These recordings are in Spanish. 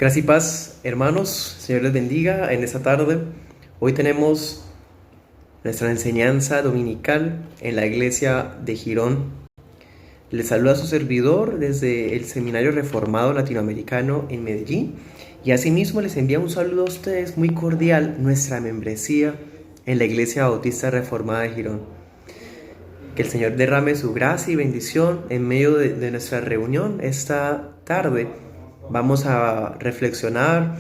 Gracias y paz, hermanos. Señor les bendiga en esta tarde. Hoy tenemos nuestra enseñanza dominical en la iglesia de Girón. Les saluda a su servidor desde el Seminario Reformado Latinoamericano en Medellín. Y asimismo les envía un saludo a ustedes muy cordial, nuestra membresía en la Iglesia Bautista Reformada de Girón. Que el Señor derrame su gracia y bendición en medio de nuestra reunión esta tarde. Vamos a reflexionar,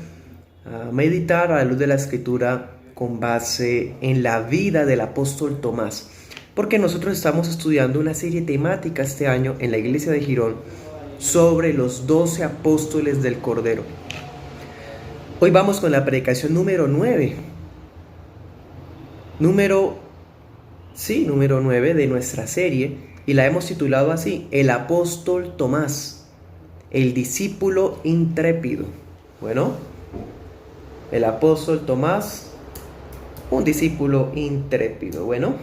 a meditar a la luz de la Escritura con base en la vida del apóstol Tomás, porque nosotros estamos estudiando una serie temática este año en la iglesia de Girón sobre los 12 apóstoles del Cordero. Hoy vamos con la predicación número 9, número 9 de nuestra serie, y la hemos titulado así: El apóstol Tomás, el discípulo intrépido. Bueno, el apóstol Tomás, un discípulo intrépido. Bueno,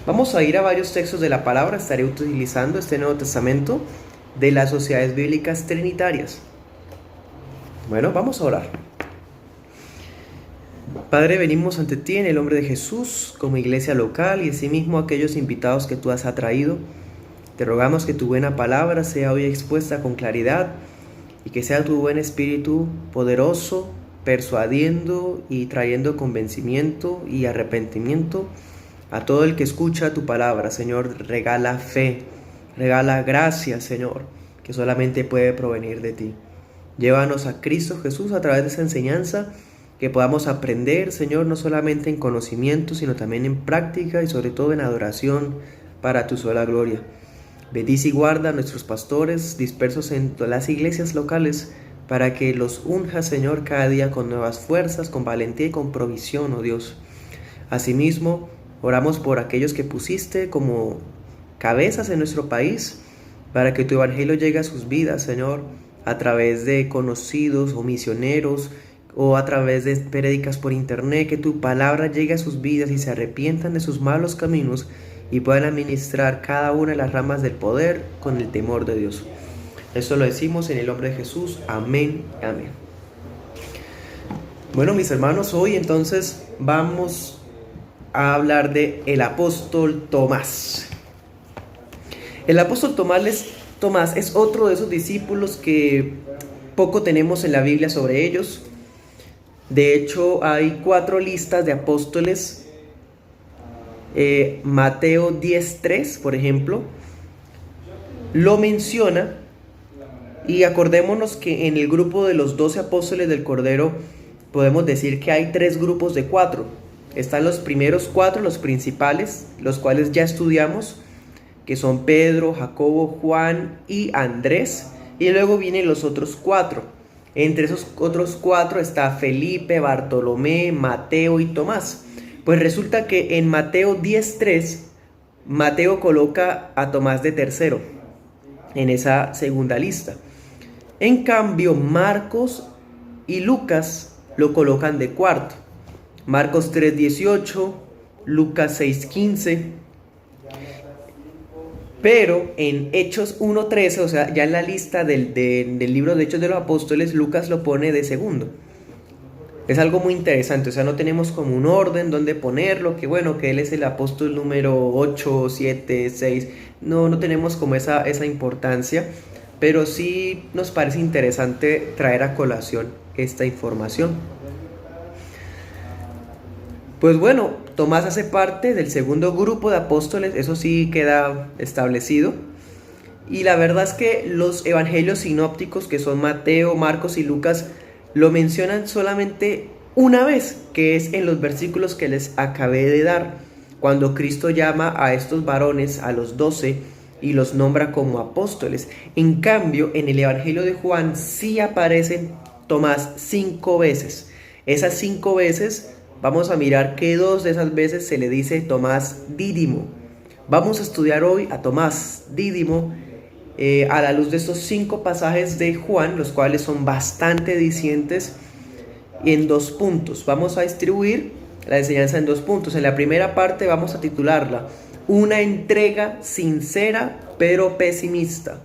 vamos a ir a varios textos de la palabra. Estaré utilizando este Nuevo Testamento de las Sociedades Bíblicas Trinitarias. Bueno, vamos a orar. Padre, venimos ante ti en el nombre de Jesús, como iglesia local, y asimismo aquellos invitados que tú has atraído. Te rogamos que tu buena palabra sea hoy expuesta con claridad y que sea tu buen espíritu poderoso, persuadiendo y trayendo convencimiento y arrepentimiento a todo el que escucha tu palabra. Señor, regala fe, regala gracia, Señor, que solamente puede provenir de ti. Llévanos a Cristo Jesús a través de esa enseñanza, que podamos aprender, Señor, no solamente en conocimiento, sino también en práctica y sobre todo en adoración para tu sola gloria. Bendice y guarda a nuestros pastores dispersos en todas las iglesias locales, para que los unjas, Señor, cada día con nuevas fuerzas, con valentía y con provisión, oh Dios. Asimismo, oramos por aquellos que pusiste como cabezas en nuestro país, para que tu evangelio llegue a sus vidas, Señor, a través de conocidos o misioneros, o a través de prédicas por internet, que tu palabra llegue a sus vidas y se arrepientan de sus malos caminos y puedan administrar cada una de las ramas del poder con el temor de Dios. Esto lo decimos en el nombre de Jesús. Amén, amén. Bueno, mis hermanos, hoy entonces vamos a hablar de el apóstol Tomás. El apóstol Tomás es otro de esos discípulos que poco tenemos en la Biblia sobre ellos. De hecho, hay 4 listas de apóstoles. Mateo 10:3, por ejemplo, lo menciona, y acordémonos que en el grupo de los 12 apóstoles del Cordero podemos decir que hay 3 grupos de 4. Están los primeros 4, los principales, los cuales ya estudiamos, que son Pedro, Jacobo, Juan y Andrés, y luego vienen los otros 4. Entre esos otros 4 está Felipe, Bartolomé, Mateo y Tomás. Pues resulta que en Mateo 10:3, Mateo coloca a Tomás de tercero en esa segunda lista. En cambio, Marcos y Lucas lo colocan de cuarto. Marcos 3:18, Lucas 6:15. Pero en Hechos 1:13, o sea, ya en la lista del libro de Hechos de los Apóstoles, Lucas lo pone de segundo. Es algo muy interesante, o sea, no tenemos como un orden donde ponerlo, que bueno, que él es el apóstol número 8, 7, 6, no tenemos como esa importancia, pero sí nos parece interesante traer a colación esta información. Pues bueno, Tomás hace parte del segundo grupo de apóstoles, eso sí queda establecido, y la verdad es que los evangelios sinópticos, que son Mateo, Marcos y Lucas, lo mencionan solamente una vez, que es en los versículos que les acabé de dar, cuando Cristo llama a estos varones, a los 12, y los nombra como apóstoles. En cambio, en el Evangelio de Juan sí aparecen Tomás 5 veces. Esas 5 veces, vamos a mirar que 2 de esas veces se le dice Tomás Dídimo. Vamos a estudiar hoy a Tomás Dídimo a la luz de estos 5 pasajes de Juan, los cuales son bastante dicientes, en 2 puntos. Vamos a distribuir la enseñanza en 2 puntos. En la primera parte vamos a titularla Una entrega sincera pero pesimista.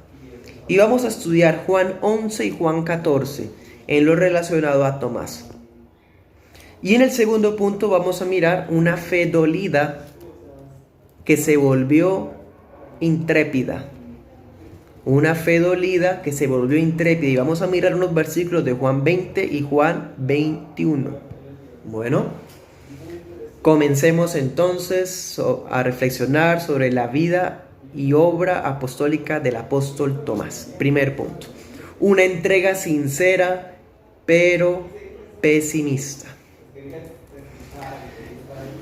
Y vamos a estudiar Juan 11 y Juan 14 en lo relacionado a Tomás. Y en el segundo punto vamos a mirar una fe dolida que se volvió intrépida. Una fe dolida que se volvió intrépida. Y vamos a mirar unos versículos de Juan 20 y Juan 21. Bueno, comencemos entonces a reflexionar sobre la vida y obra apostólica del apóstol Tomás. Primer punto. Una entrega sincera, pero pesimista.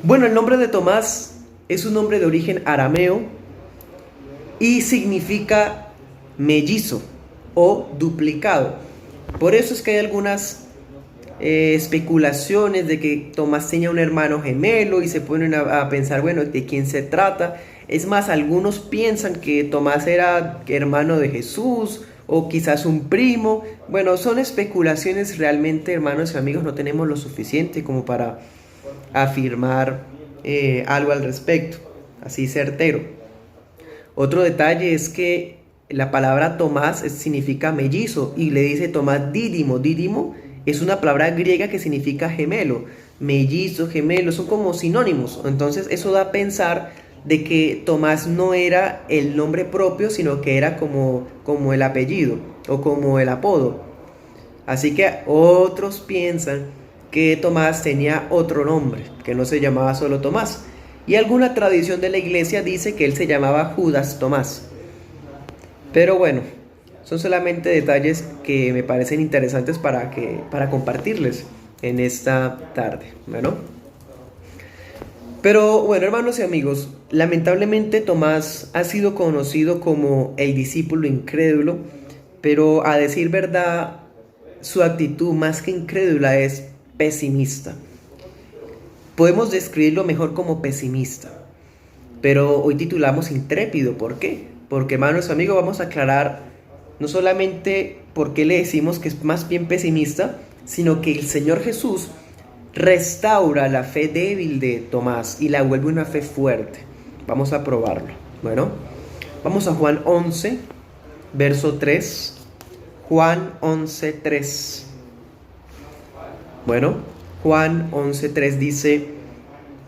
Bueno, el nombre de Tomás es un nombre de origen arameo y significa mellizo o duplicado. Por eso es que hay algunas especulaciones de que Tomás tenía un hermano gemelo y se ponen a pensar, bueno, ¿de quién se trata? Es más, algunos piensan que Tomás era hermano de Jesús o quizás un primo. Bueno, son especulaciones realmente, hermanos y amigos, no tenemos lo suficiente como para afirmar algo al respecto, así certero. Otro detalle es que la palabra Tomás significa mellizo y le dice Tomás Dídimo. Dídimo es una palabra griega que significa gemelo. Mellizo, gemelo, son como sinónimos. Entonces eso da a pensar de que Tomás no era el nombre propio, sino que era como el apellido o como el apodo. Así que otros piensan que Tomás tenía otro nombre, que no se llamaba solo Tomás. Y alguna tradición de la iglesia dice que él se llamaba Judas Tomás. Pero bueno, son solamente detalles que me parecen interesantes para compartirles en esta tarde. Pero bueno, hermanos y amigos, lamentablemente Tomás ha sido conocido como el discípulo incrédulo, pero a decir verdad, su actitud más que incrédula es pesimista. Podemos describirlo mejor como pesimista, pero hoy titulamos intrépido. ¿Por qué? Porque, hermanos y amigos, vamos a aclarar no solamente por qué le decimos que es más bien pesimista, sino que el Señor Jesús restaura la fe débil de Tomás y la vuelve una fe fuerte. Vamos a probarlo. Bueno, vamos a Juan 11, verso 3. Juan 11, 3. Bueno, Juan 11, 3 dice: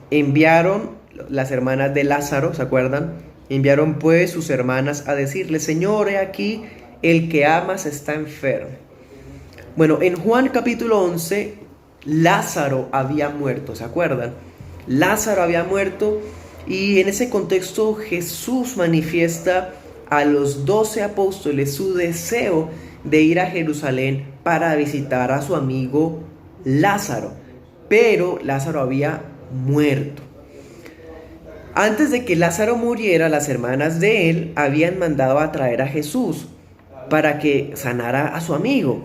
enviaron las hermanas de Lázaro, ¿se acuerdan? Enviaron pues sus hermanas a decirle: Señor, he aquí, el que amas está enfermo. Bueno, en Juan capítulo 11, Lázaro había muerto, ¿se acuerdan? Lázaro había muerto y en ese contexto Jesús manifiesta a los 12 apóstoles su deseo de ir a Jerusalén para visitar a su amigo Lázaro. Pero Lázaro había muerto. Antes de que Lázaro muriera, las hermanas de él habían mandado a traer a Jesús para que sanara a su amigo.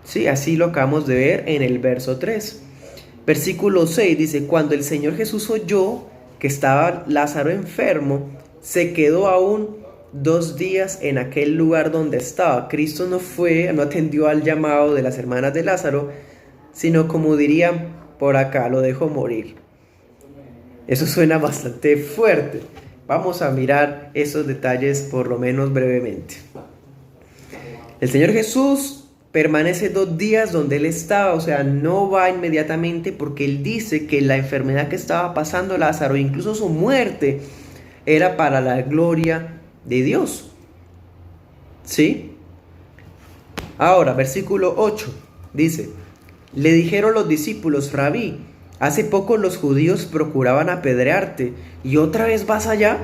Sí, así lo acabamos de ver en el verso 3. Versículo 6 dice: cuando el Señor Jesús oyó que estaba Lázaro enfermo, se quedó aún 2 días en aquel lugar donde estaba. Cristo no atendió al llamado de las hermanas de Lázaro, sino, como dirían por acá, lo dejó morir. Eso suena bastante fuerte. Vamos a mirar esos detalles por lo menos brevemente. El Señor Jesús permanece 2 días donde él estaba, o sea, no va inmediatamente, porque él dice que la enfermedad que estaba pasando Lázaro, incluso su muerte, era para la gloria de Dios. ¿Sí? Ahora, versículo 8 dice: le dijeron los discípulos: Rabí, hace poco los judíos procuraban apedrearte, ¿y otra vez vas allá?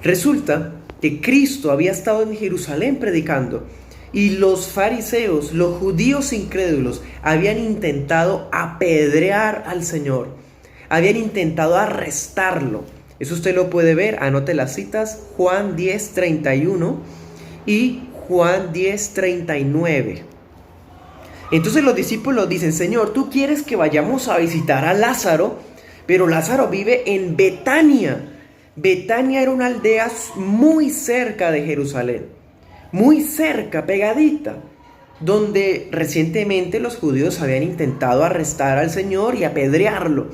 Resulta que Cristo había estado en Jerusalén predicando, y los fariseos, los judíos incrédulos, habían intentado apedrear al Señor, habían intentado arrestarlo. Eso usted lo puede ver, anote las citas: Juan 10:31 y Juan 10:39. Entonces los discípulos dicen: Señor, tú quieres que vayamos a visitar a Lázaro, pero Lázaro vive en Betania. Betania era una aldea muy cerca de Jerusalén, muy cerca, pegadita, donde recientemente los judíos habían intentado arrestar al Señor y apedrearlo.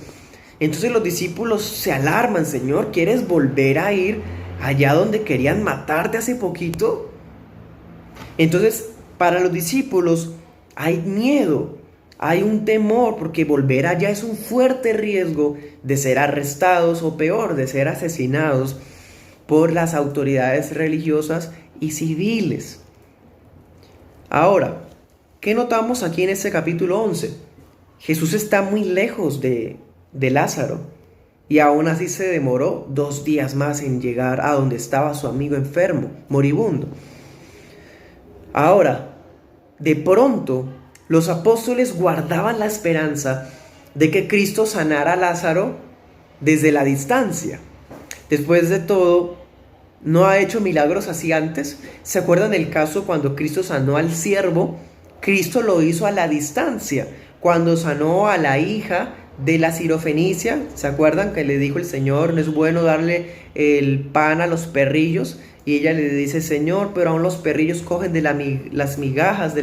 Entonces los discípulos se alarman: Señor, ¿quieres volver a ir allá donde querían matarte hace poquito. Entonces, para los discípulos hay miedo, hay un temor, porque volver allá es un fuerte riesgo de ser arrestados o peor, de ser asesinados por las autoridades religiosas y civiles. Ahora, ¿qué notamos aquí en este capítulo 11? Jesús está muy lejos de Lázaro y aún así se demoró 2 días más en llegar a donde estaba su amigo enfermo, moribundo. Ahora, de pronto, los apóstoles guardaban la esperanza de que Cristo sanara a Lázaro desde la distancia. Después de todo, ¿no ha hecho milagros así antes? ¿Se acuerdan el caso cuando Cristo sanó al siervo? Cristo lo hizo a la distancia. Cuando sanó a la hija de la sirofenicia, ¿se acuerdan que le dijo el Señor, no es bueno darle el pan a los perrillos? Y ella le dice, Señor, pero aún los perrillos cogen de las migajas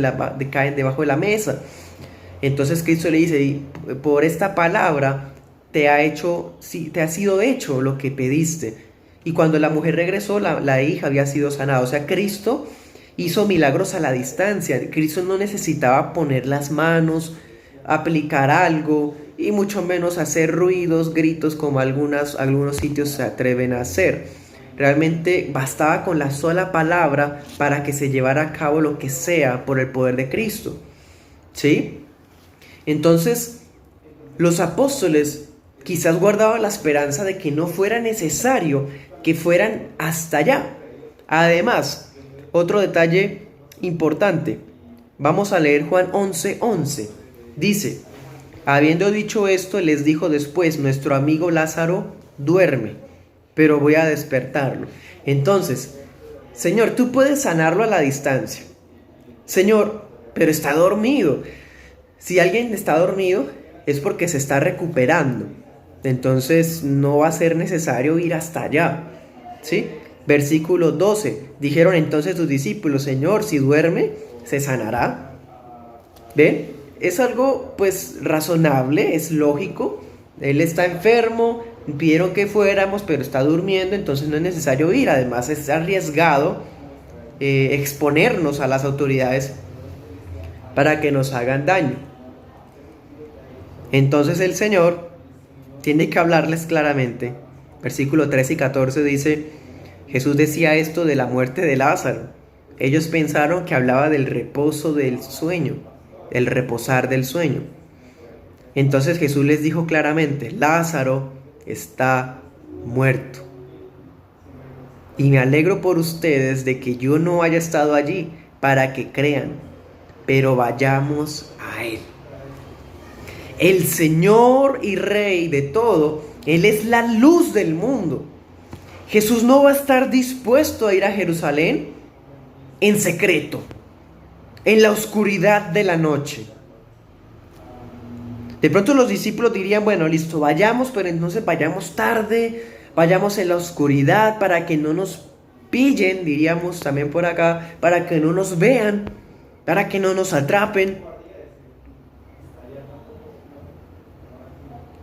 caen debajo de la mesa. Entonces Cristo le dice, por esta palabra te ha sido hecho lo que pediste. Y cuando la mujer regresó, la hija había sido sanada. O sea, Cristo hizo milagros a la distancia. Cristo no necesitaba poner las manos, aplicar algo, y mucho menos hacer ruidos, gritos, como algunos sitios se atreven a hacer. Realmente bastaba con la sola palabra para que se llevara a cabo lo que sea por el poder de Cristo. ¿Sí? Entonces, los apóstoles quizás guardaban la esperanza de que no fuera necesario que fueran hasta allá. Además, otro detalle importante. Vamos a leer Juan 11:11. Dice, habiendo dicho esto, les dijo después, nuestro amigo Lázaro duerme, pero voy a despertarlo. Entonces, Señor, tú puedes sanarlo a la distancia. Señor, pero está dormido. Si alguien está dormido, es porque se está recuperando. Entonces, no va a ser necesario ir hasta allá. ¿Sí? Versículo 12. Dijeron entonces sus discípulos, Señor, si duerme, se sanará. ¿Ven? Es algo, pues, razonable, es lógico. Él está enfermo, pidieron que fuéramos, pero está durmiendo, entonces no es necesario ir. Además es arriesgado exponernos a las autoridades para que nos hagan daño. Entonces el Señor tiene que hablarles claramente. Versículo 13 y 14 dice, Jesús decía esto de la muerte de Lázaro. Ellos pensaron que hablaba del reposo del sueño, el reposar del sueño. Entonces Jesús les dijo claramente, Lázaro está muerto. Y me alegro por ustedes de que yo no haya estado allí para que crean, pero vayamos a Él. El Señor y Rey de todo, Él es la luz del mundo. Jesús no va a estar dispuesto a ir a Jerusalén en secreto, en la oscuridad de la noche. De pronto los discípulos dirían, bueno, listo, vayamos, pero entonces vayamos tarde, vayamos en la oscuridad para que no nos pillen, diríamos también por acá, para que no nos vean, para que no nos atrapen.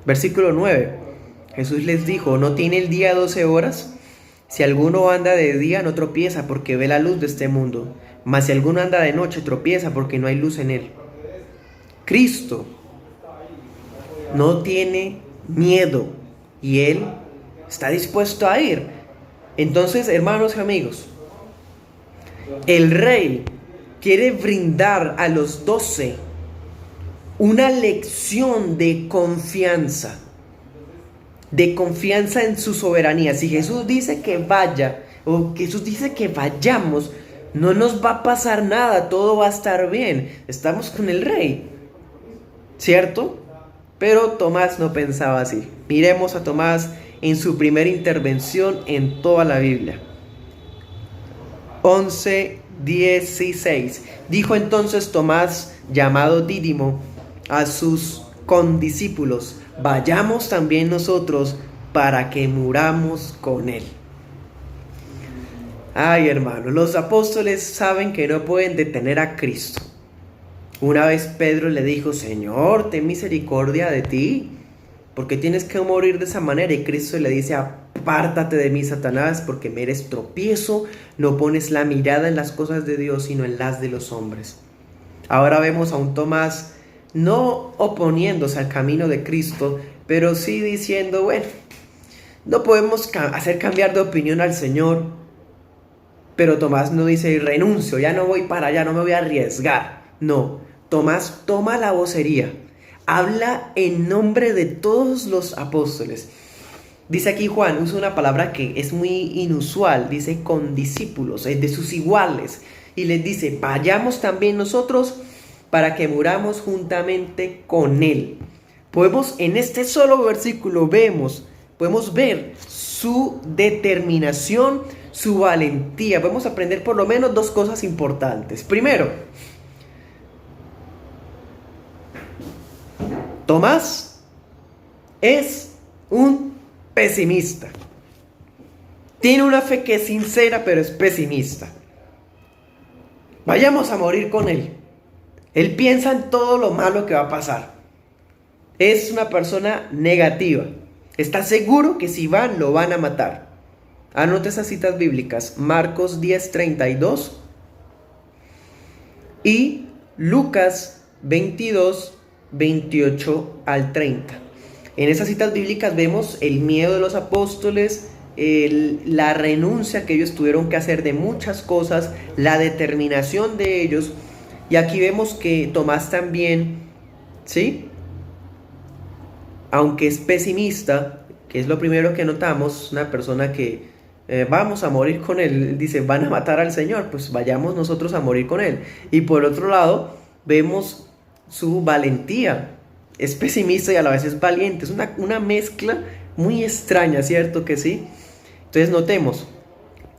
Versículo 9. Jesús les dijo, ¿no tiene el día 12 horas? Si alguno anda de día no tropieza porque ve la luz de este mundo, mas si alguno anda de noche tropieza porque no hay luz en él. Cristo no tiene miedo y Él está dispuesto a ir. Entonces, hermanos y amigos, el Rey quiere brindar a los 12 una lección de confianza en su soberanía. Si Jesús dice que vaya, o Jesús dice que vayamos, no nos va a pasar nada, todo va a estar bien. Estamos con el Rey, ¿cierto? Pero Tomás no pensaba así. Miremos a Tomás en su primera intervención en toda la Biblia. 11:16. Dijo entonces Tomás, llamado Dídimo, a sus condiscípulos, vayamos también nosotros para que muramos con él. Ay, hermano, los apóstoles saben que no pueden detener a Cristo. Una vez Pedro le dijo, Señor, ten misericordia de ti, porque tienes que morir de esa manera. Y Cristo le dice, apártate de mí, Satanás, porque me eres tropiezo, no pones la mirada en las cosas de Dios, sino en las de los hombres. Ahora vemos a un Tomás no oponiéndose al camino de Cristo, pero sí diciendo, bueno, no podemos hacer cambiar de opinión al Señor. Pero Tomás no dice, renuncio, ya no voy para allá, no me voy a arriesgar. No, Tomás toma la vocería, habla en nombre de todos los apóstoles. Dice aquí Juan, usa una palabra que es muy inusual, dice con discípulos, de sus iguales. Y les dice, vayamos también nosotros para que muramos juntamente con él. Podemos, en este solo versículo podemos ver su determinación, su valentía. Podemos aprender por lo menos dos cosas importantes. Primero, Tomás es un pesimista. Tiene una fe que es sincera, pero es pesimista. Vayamos a morir con él. Él piensa en todo lo malo que va a pasar. Es una persona negativa. Está seguro que si van, lo van a matar. Anote esas citas bíblicas. Marcos 10:32 y Lucas 22:28 al 30. En esas citas bíblicas vemos el miedo de los apóstoles, la renuncia que ellos tuvieron que hacer de muchas cosas, la determinación de ellos. Y aquí vemos que Tomás también, ¿sí?, aunque es pesimista, que es lo primero que notamos, una persona que vamos a morir con él, dice, van a matar al Señor, pues vayamos nosotros a morir con él. Y por otro lado, vemos su valentía. Es pesimista y a la vez es valiente. Es una mezcla muy extraña, ¿cierto que sí? Entonces notemos,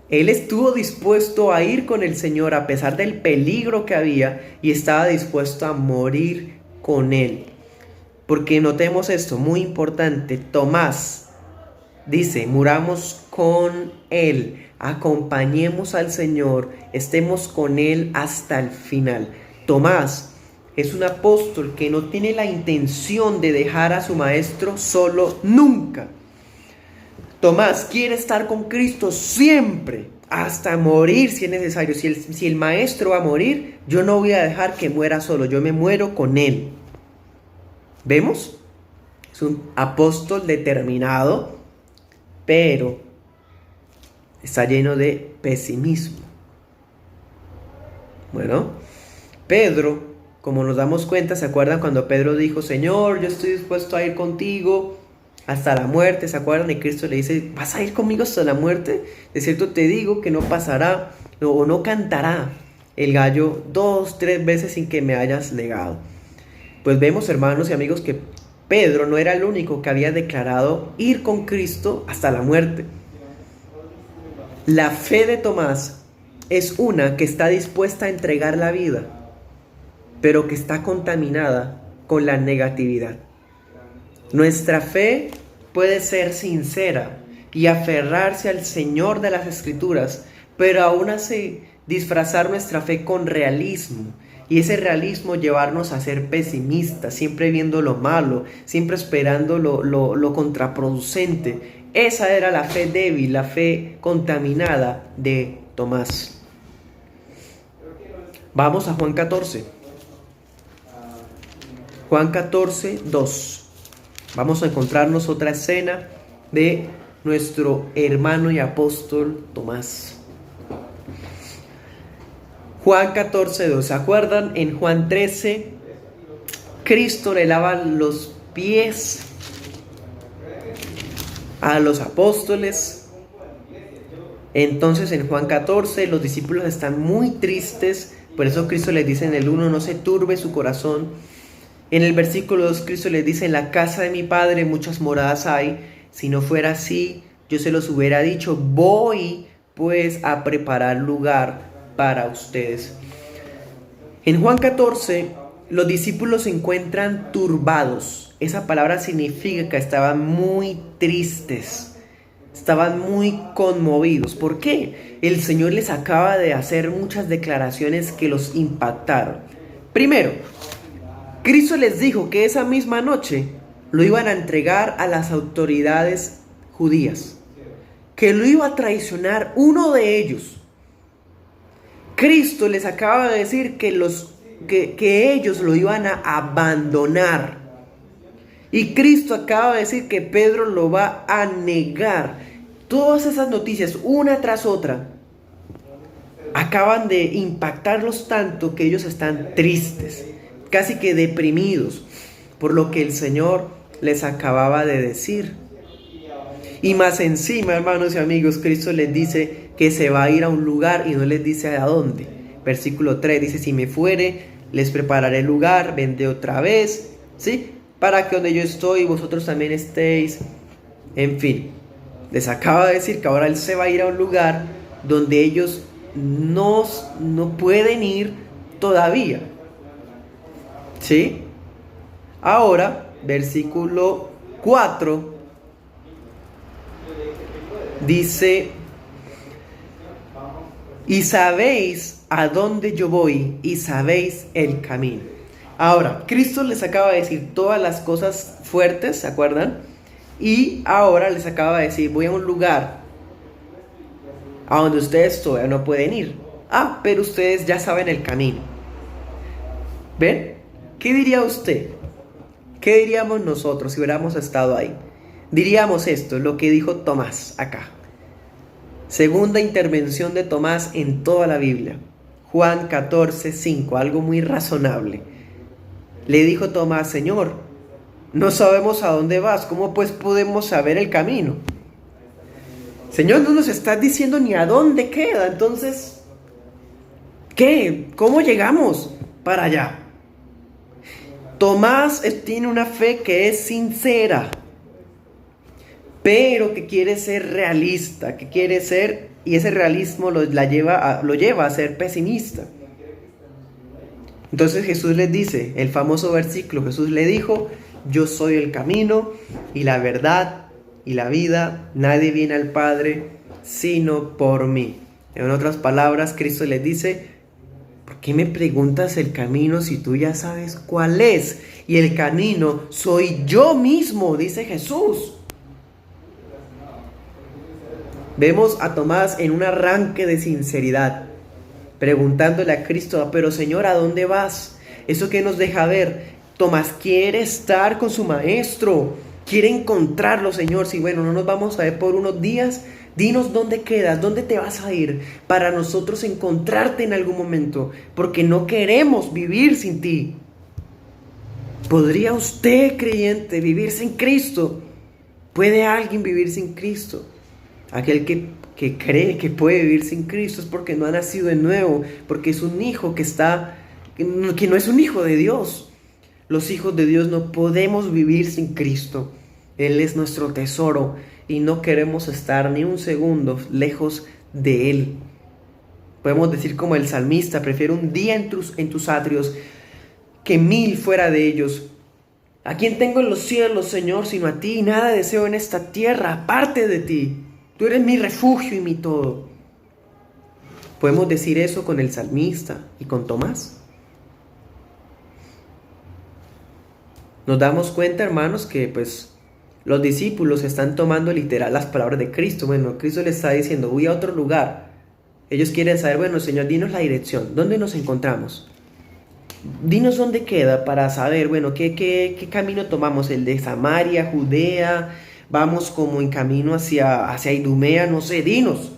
él estuvo dispuesto a ir con el Señor a pesar del peligro que había y estaba dispuesto a morir con él. Porque notemos esto, muy importante, Tomás dice, muramos con él, acompañemos al Señor, estemos con él hasta el final. Tomás es un apóstol que no tiene la intención de dejar a su maestro solo nunca. Tomás quiere estar con Cristo siempre, hasta morir si es necesario. Si el maestro va a morir, yo no voy a dejar que muera solo, yo me muero con él. ¿Vemos? Es un apóstol determinado, pero está lleno de pesimismo. Bueno, Pedro, como nos damos cuenta, ¿se acuerdan cuando Pedro dijo, Señor, yo estoy dispuesto a ir contigo hasta la muerte? ¿Se acuerdan? Y Cristo le dice, ¿vas a ir conmigo hasta la muerte? De cierto te digo que no pasará o no cantará el gallo 2-3 veces sin que me hayas negado. Pues vemos, hermanos y amigos, que Pedro no era el único que había declarado ir con Cristo hasta la muerte. La fe de Tomás es una que está dispuesta a entregar la vida, pero que está contaminada con la negatividad. Nuestra fe puede ser sincera y aferrarse al Señor de las Escrituras, pero aún así disfrazar nuestra fe con realismo. Y ese realismo llevarnos a ser pesimistas, siempre viendo lo malo, siempre esperando lo contraproducente. Esa era la fe débil, la fe contaminada de Tomás. Vamos a Juan 14. Juan 14:2. Vamos a encontrarnos otra escena de nuestro hermano y apóstol Tomás. Juan 14:2. ¿Se acuerdan? En Juan 13, Cristo le lava los pies a los apóstoles. Entonces en Juan 14 los discípulos están muy tristes. Por eso Cristo les dice en el 1, no se turbe su corazón. En el versículo 2 Cristo les dice, en la casa de mi Padre muchas moradas hay. Si no fuera así, yo se los hubiera dicho. Voy pues a preparar lugar para ustedes. En Juan 14 los discípulos se encuentran turbados. Esa palabra significa que estaban muy tristes, estaban muy conmovidos. ¿Por qué? El Señor les acaba de hacer muchas declaraciones que los impactaron. Primero, Cristo les dijo que esa misma noche lo iban a entregar a las autoridades judías, que lo iba a traicionar uno de ellos. Cristo les acaba de decir que ellos lo iban a abandonar. Y Cristo acaba de decir que Pedro lo va a negar. Todas esas noticias, una tras otra, acaban de impactarlos tanto que ellos están tristes, casi que deprimidos, por lo que el Señor les acababa de decir. Y más encima, hermanos y amigos, Cristo les dice que se va a ir a un lugar y no les dice a dónde. Versículo 3 dice: si me fuere, les prepararé lugar, vendré otra vez, ¿sí? Para que donde yo estoy, vosotros también estéis. En fin, les acaba de decir que ahora Él se va a ir a un lugar donde ellos no pueden ir todavía, ¿sí? Ahora, versículo 4 dice: y sabéis a dónde yo voy y sabéis el camino. Ahora, Cristo les acaba de decir todas las cosas fuertes, ¿se acuerdan? Y ahora les acaba de decir: voy a un lugar a donde ustedes todavía no pueden ir. Pero ustedes ya saben el camino. ¿Ven? ¿Qué diría usted? ¿Qué diríamos nosotros si hubiéramos estado ahí? Diríamos esto, lo que dijo Tomás acá. Segunda intervención de Tomás en toda la Biblia. Juan 14:5, algo muy razonable. Le dijo Tomás: Señor, no sabemos a dónde vas, ¿cómo pues podemos saber el camino? Señor, no nos estás diciendo ni a dónde queda, entonces, ¿qué? ¿Cómo llegamos para allá? Tomás tiene una fe que es sincera, pero que quiere ser realista, que quiere ser, y ese realismo lo lleva a ser pesimista. Entonces Jesús les dice, el famoso versículo, Jesús le dijo: yo soy el camino y la verdad y la vida, nadie viene al Padre sino por mí. En otras palabras, Cristo les dice: ¿por qué me preguntas el camino si tú ya sabes cuál es? Y el camino soy yo mismo, dice Jesús. Vemos a Tomás en un arranque de sinceridad, preguntándole a Cristo: pero Señor, ¿a dónde vas? Eso que nos deja ver, Tomás quiere estar con su maestro, quiere encontrarlo. Señor, si bueno, no nos vamos a ver por unos días, dinos dónde quedas, dónde te vas a ir, para nosotros encontrarte en algún momento, porque no queremos vivir sin ti. ¿Podría usted, creyente, vivir sin Cristo? ¿Puede alguien vivir sin Cristo? Aquel que cree que puede vivir sin Cristo es porque no ha nacido de nuevo, porque es un hijo que no es un hijo de Dios. Los hijos de Dios no podemos vivir sin Cristo. Él es nuestro tesoro y no queremos estar ni un segundo lejos de Él. Podemos decir como el salmista: prefiero un día en tus atrios que 1000 fuera de ellos. ¿A quién tengo en los cielos, Señor, sino a ti? Nada deseo en esta tierra aparte de ti. Tú eres mi refugio y mi todo. ¿Podemos decir eso con el salmista y con Tomás? Nos damos cuenta, hermanos, que pues los discípulos están tomando literal las palabras de Cristo. Bueno, Cristo les está diciendo: voy a otro lugar. Ellos quieren saber: bueno, Señor, dinos la dirección. ¿Dónde nos encontramos? Dinos dónde queda para saber, bueno, qué camino tomamos. ¿El de Samaria, Judea? ¿Vamos como en camino hacia Idumea? No sé, dinos.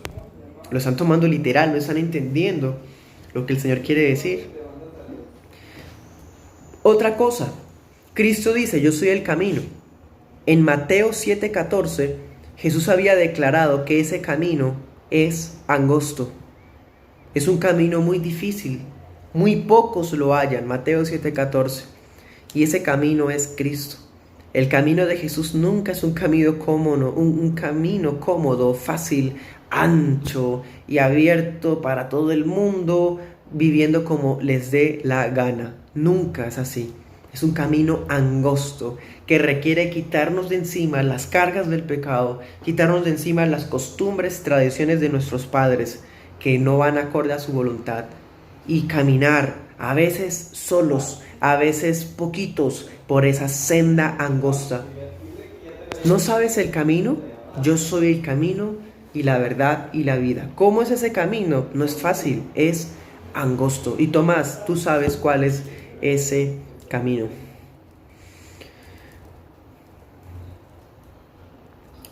Lo están tomando literal, no están entendiendo lo que el Señor quiere decir. Otra cosa, Cristo dice: yo soy el camino. En Mateo 7:14, Jesús había declarado que ese camino es angosto. Es un camino muy difícil. Muy pocos lo hallan. Mateo 7:14. Y ese camino es Cristo. El camino de Jesús nunca es un camino cómodo, fácil, ancho y abierto para todo el mundo, viviendo como les dé la gana. Nunca es así. Es un camino angosto que requiere quitarnos de encima las cargas del pecado, quitarnos de encima las costumbres, tradiciones de nuestros padres que no van acorde a su voluntad. y caminar, a veces solos, a veces poquitos, por esa senda angosta. ¿No sabes el camino? Yo soy el camino y la verdad y la vida. ¿Cómo es ese camino? No es fácil, es angosto. Y Tomás, tú sabes cuál es ese camino.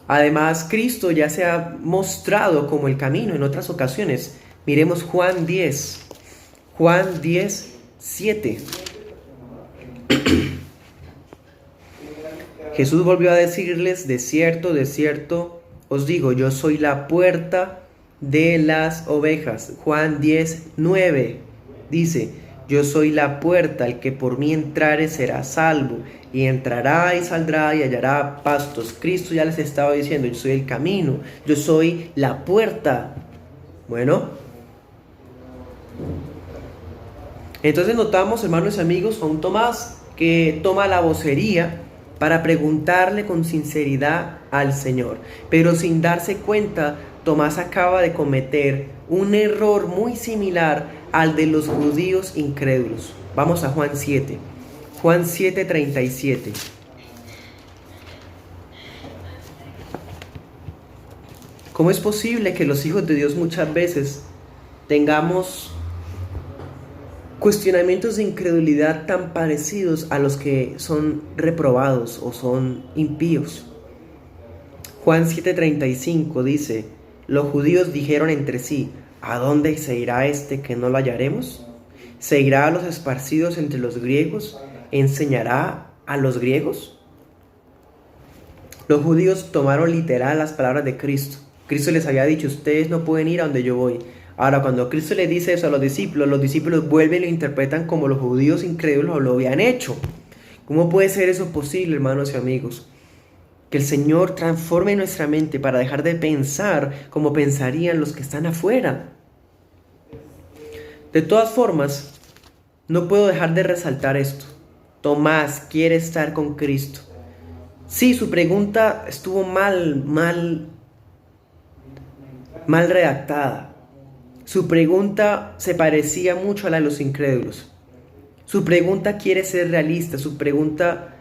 Además, Cristo ya se ha mostrado como el camino en otras ocasiones. Miremos Juan 10, 7. Jesús volvió a decirles: de cierto, os digo, yo soy la puerta de las ovejas. Juan 10, 9 dice: yo soy la puerta, el que por mí entrare será salvo, y entrará y saldrá y hallará pastos. Cristo ya les estaba diciendo: yo soy el camino, yo soy la puerta. Bueno, entonces notamos, hermanos y amigos, a un Tomás que toma la vocería para preguntarle con sinceridad al Señor. Pero sin darse cuenta, Tomás acaba de cometer un error muy similar al de los judíos incrédulos. Vamos a Juan 7. Juan 7:37. ¿Cómo es posible que los hijos de Dios muchas veces tengamos cuestionamientos de incredulidad tan parecidos a los que son reprobados o son impíos? Juan 7:35 dice: los judíos dijeron entre sí: ¿a dónde se irá este que no lo hallaremos? ¿Se irá a los esparcidos entre los griegos? ¿Enseñará a los griegos? Los judíos tomaron literal las palabras de Cristo. Cristo les había dicho: ustedes no pueden ir a donde yo voy. Ahora, cuando Cristo le dice eso a los discípulos vuelven y lo interpretan como los judíos incrédulos lo habían hecho. ¿Cómo puede ser eso posible, hermanos y amigos? Que el Señor transforme nuestra mente para dejar de pensar como pensarían los que están afuera. De todas formas, no puedo dejar de resaltar esto. Tomás quiere estar con Cristo. Sí, su pregunta estuvo mal redactada. Su pregunta se parecía mucho a la de los incrédulos. Su pregunta quiere ser realista, su pregunta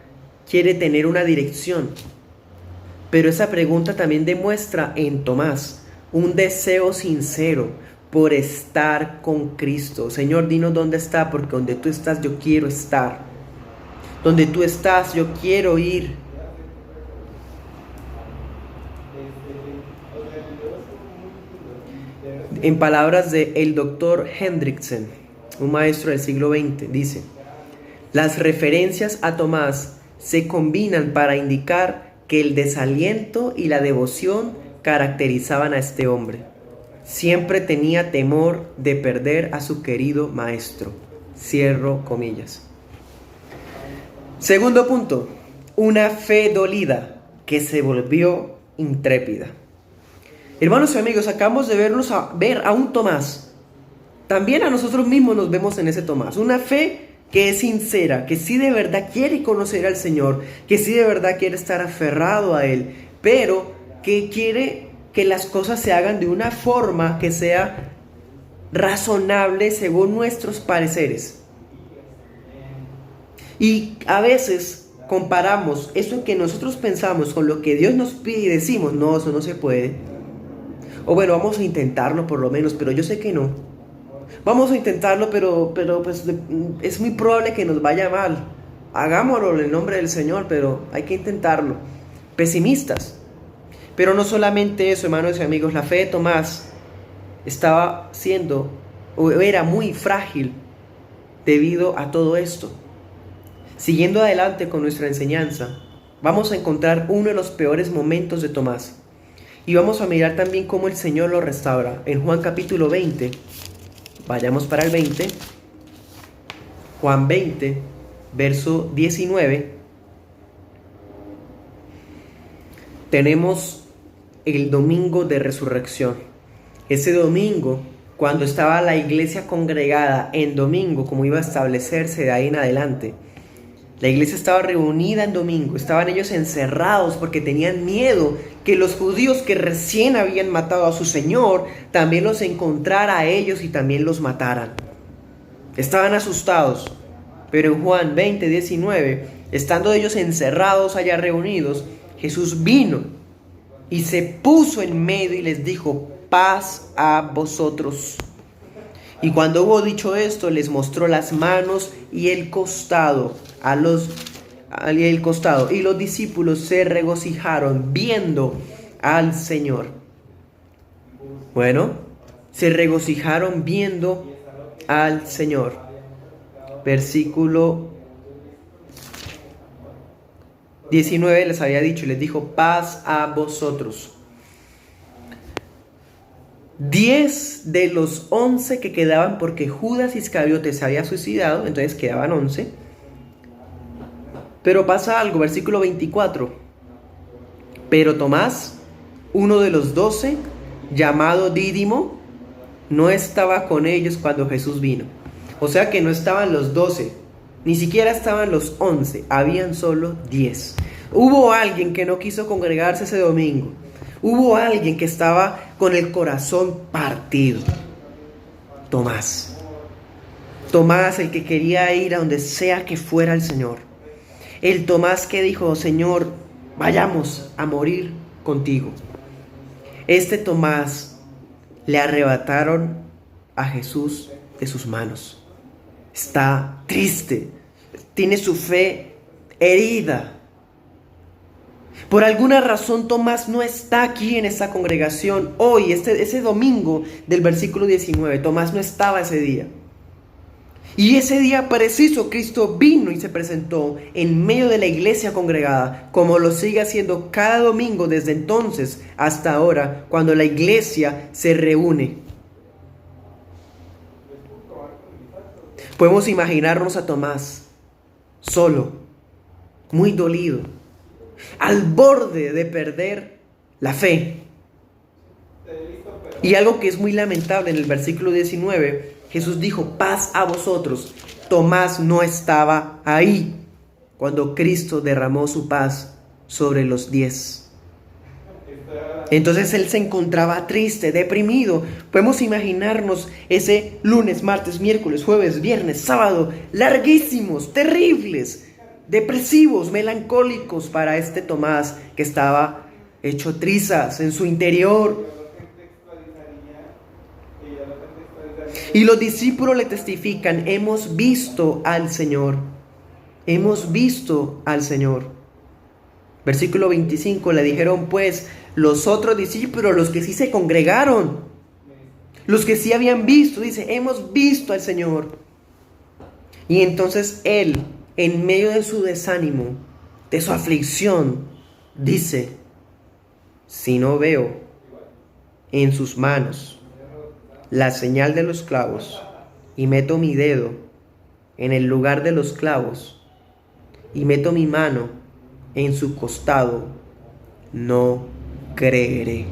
quiere tener una dirección. Pero esa pregunta también demuestra en Tomás un deseo sincero por estar con Cristo. Señor, dinos dónde está, porque donde tú estás yo quiero estar. Donde tú estás yo quiero ir. En palabras de el doctor Hendrickson, un maestro del siglo XX, dice: las referencias a Tomás se combinan para indicar que el desaliento y la devoción caracterizaban a este hombre. Siempre tenía temor de perder a su querido maestro. Cierro comillas. Segundo punto, una fe dolida que se volvió intrépida. Hermanos y amigos, acabamos de ver a un Tomás. También a nosotros mismos nos vemos en ese Tomás. Una fe que es sincera, que sí de verdad quiere conocer al Señor, que sí de verdad quiere estar aferrado a Él, pero que quiere que las cosas se hagan de una forma que sea razonable según nuestros pareceres. Y a veces comparamos eso que nosotros pensamos con lo que Dios nos pide y decimos: no, eso no se puede. O bueno, vamos a intentarlo por lo menos, pero yo sé que no. Vamos a intentarlo, pero pues es muy probable que nos vaya mal. Hagámoslo en el nombre del Señor, pero hay que intentarlo. Pesimistas. Pero no solamente eso, hermanos y amigos. La fe de Tomás estaba siendo, o era muy frágil debido a todo esto. Siguiendo adelante con nuestra enseñanza, vamos a encontrar uno de los peores momentos de Tomás. Y vamos a mirar también cómo el Señor lo restaura. En Juan capítulo 20, vayamos para el 20. Juan 20, verso 19. Tenemos el domingo de resurrección. Ese domingo, cuando estaba la iglesia congregada en domingo, como iba a establecerse de ahí en adelante. La iglesia estaba reunida en domingo, estaban ellos encerrados porque tenían miedo que los judíos que recién habían matado a su Señor también los encontrara a ellos y también los mataran. Estaban asustados. Pero en Juan 20:19, estando ellos encerrados allá reunidos, Jesús vino y se puso en medio y les dijo: paz a vosotros. Y cuando hubo dicho esto, les mostró las manos y el costado y los discípulos se regocijaron viendo al Señor. Bueno, se regocijaron viendo al Señor. Versículo 19 les había dicho y les dijo: paz a vosotros. 10 de los 11 que quedaban, porque Judas Iscariote se había suicidado, entonces quedaban 11. Pero pasa algo, versículo 24. Pero Tomás, uno de los 12, llamado Dídimo, no estaba con ellos cuando Jesús vino. O sea que no estaban los 12, ni siquiera estaban los 11, habían solo 10. Hubo alguien que no quiso congregarse ese domingo. Hubo alguien que estaba con el corazón partido. Tomás. Tomás, el que quería ir a donde sea que fuera el Señor. El Tomás que dijo: Señor, vayamos a morir contigo. Este Tomás le arrebataron a Jesús de sus manos. Está triste, tiene su fe herida. Por alguna razón Tomás no está aquí en esta congregación hoy, ese domingo del versículo 19. Tomás no estaba ese día. Y ese día preciso Cristo vino y se presentó en medio de la iglesia congregada, como lo sigue haciendo cada domingo desde entonces hasta ahora, cuando la iglesia se reúne. Podemos imaginarnos a Tomás solo, muy dolido, al borde de perder la fe. Y algo que es muy lamentable, en el versículo 19, Jesús dijo: paz a vosotros. Tomás no estaba ahí cuando Cristo derramó su paz sobre los 10. Entonces él se encontraba triste, deprimido. Podemos imaginarnos ese lunes, martes, miércoles, jueves, viernes, sábado, larguísimos, terribles, depresivos, melancólicos para este Tomás que estaba hecho trizas en su interior. Y los discípulos le testifican: hemos visto al Señor. Hemos visto al Señor. Versículo 25, le dijeron pues los otros discípulos, los que sí se congregaron, los que sí habían visto, dice: hemos visto al Señor. Y entonces él, en medio de su desánimo, de su aflicción, dice: si no veo en sus manos la señal de los clavos, y meto mi dedo en el lugar de los clavos, y meto mi mano en su costado, no creeré.